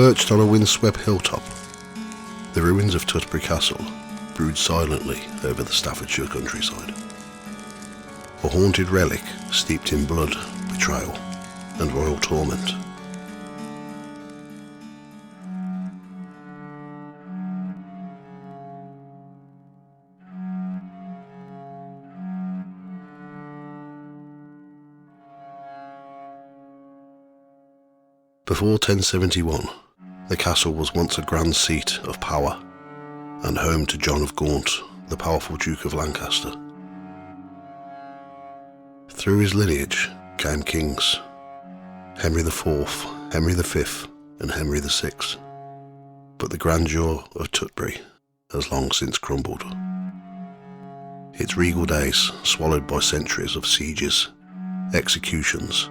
Perched on a windswept hilltop, the ruins of Tutbury Castle brood silently over the Staffordshire countryside. A haunted relic steeped in blood, betrayal, and royal torment. Before 1071, the castle was once a grand seat of power and home to John of Gaunt, the powerful Duke of Lancaster. Through his lineage came kings, Henry IV, Henry V, and Henry VI, but the grandeur of Tutbury has long since crumbled. Its regal days swallowed by centuries of sieges, executions,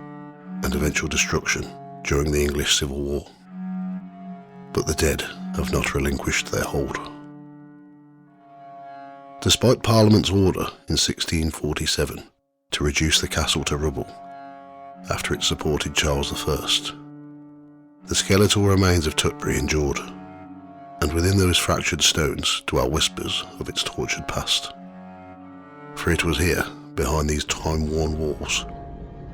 and eventual destruction during the English Civil War. But the dead have not relinquished their hold. Despite Parliament's order in 1647 to reduce the castle to rubble after it supported Charles I, the skeletal remains of Tutbury endured, and within those fractured stones dwell whispers of its tortured past. For it was here, behind these time-worn walls,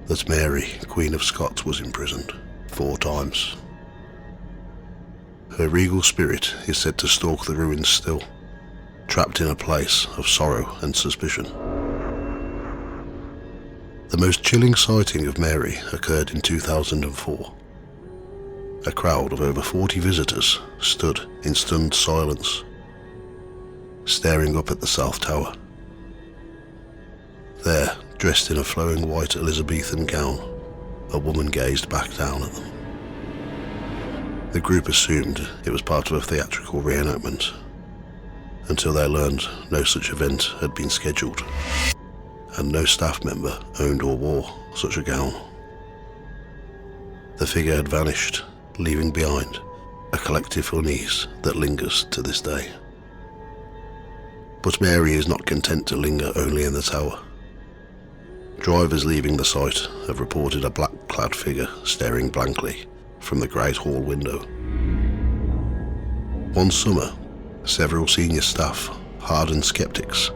that Mary, Queen of Scots, was imprisoned 4 times. Her regal spirit is said to stalk the ruins still, trapped in a place of sorrow and suspicion. The most chilling sighting of Mary occurred in 2004. A crowd of over 40 visitors stood in stunned silence, staring up at the South Tower. There, dressed in a flowing white Elizabethan gown, a woman gazed back down at them. The group assumed it was part of a theatrical reenactment, until they learned no such event had been scheduled, and no staff member owned or wore such a gown. The figure had vanished, leaving behind a collective unease that lingers to this day. But Mary is not content to linger only in the tower. Drivers leaving the site have reported a black-clad figure staring blankly from the Great Hall window. One summer, several senior staff, hardened skeptics,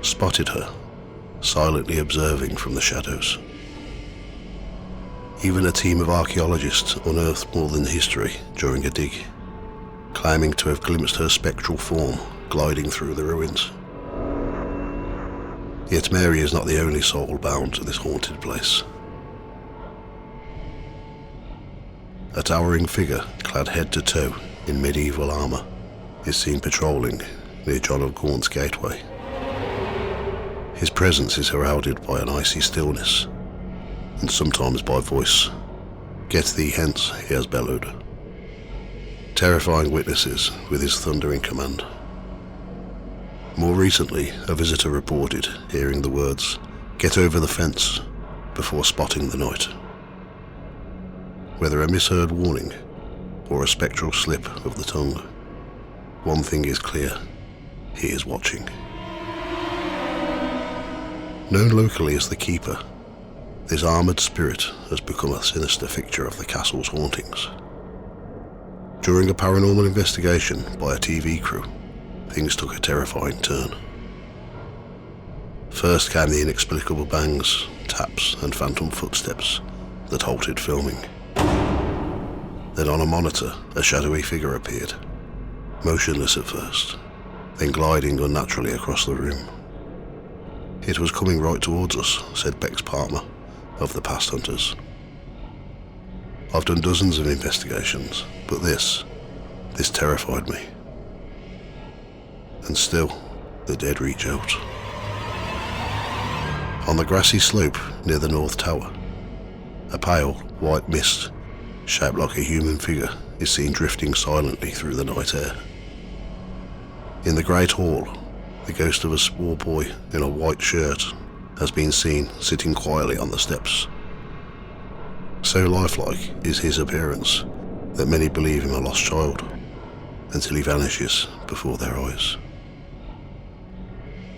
spotted her, silently observing from the shadows. Even a team of archaeologists unearthed more than history during a dig, claiming to have glimpsed her spectral form gliding through the ruins. Yet Mary is not the only soul bound to this haunted place. A towering figure, clad head to toe in medieval armour, is seen patrolling near John of Gaunt's gateway. His presence is heralded by an icy stillness, and sometimes by voice. "Get thee hence," he has bellowed, terrifying witnesses with his thundering command. More recently, a visitor reported hearing the words, "Get over the fence," before spotting the knight. Whether a misheard warning or a spectral slip of the tongue, one thing is clear: he is watching. Known locally as the Keeper, this armoured spirit has become a sinister fixture of the castle's hauntings. During a paranormal investigation by a TV crew, things took a terrifying turn. First came the inexplicable bangs, taps, and phantom footsteps that halted filming. Then on a monitor, a shadowy figure appeared, motionless at first, then gliding unnaturally across the room. "It was coming right towards us," said Bex Palmer of the Past Hunters. "I've done dozens of investigations, but this terrified me." And still, the dead reach out. On the grassy slope near the North Tower, a pale, white mist, shaped like a human figure, is seen drifting silently through the night air. In the Great Hall, the ghost of a small boy in a white shirt has been seen sitting quietly on the steps. So lifelike is his appearance that many believe him a lost child, until he vanishes before their eyes.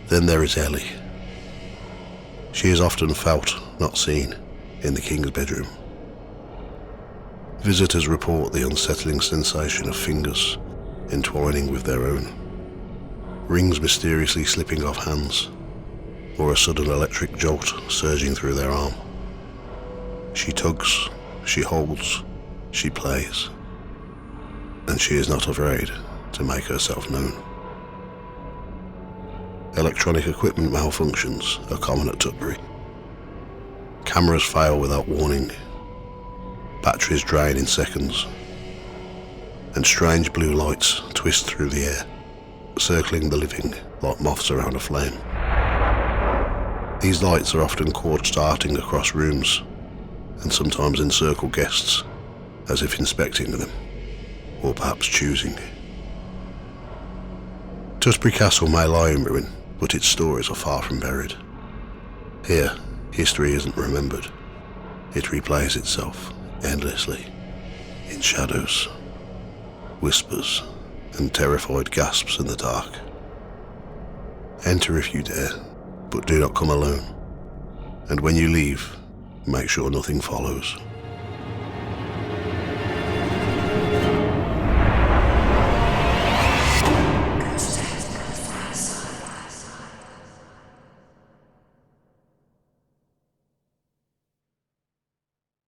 Then there is Ellie. She is often felt, not seen, in the king's bedroom. Visitors report the unsettling sensation of fingers entwining with their own, rings mysteriously slipping off hands, or a sudden electric jolt surging through their arm. She tugs, she holds, she plays, and she is not afraid to make herself known. Electronic equipment malfunctions are common at Tutbury. Cameras fail without warning, batteries drain in seconds, and strange blue lights twist through the air, circling the living like moths around a flame. These lights are often caught darting across rooms, and sometimes encircle guests, as if inspecting them, or perhaps choosing. Tutbury Castle may lie in ruin, but its stories are far from buried. Here, history isn't remembered. It replays itself endlessly, in shadows, whispers, and terrified gasps in the dark. Enter if you dare, but do not come alone. And when you leave, make sure nothing follows.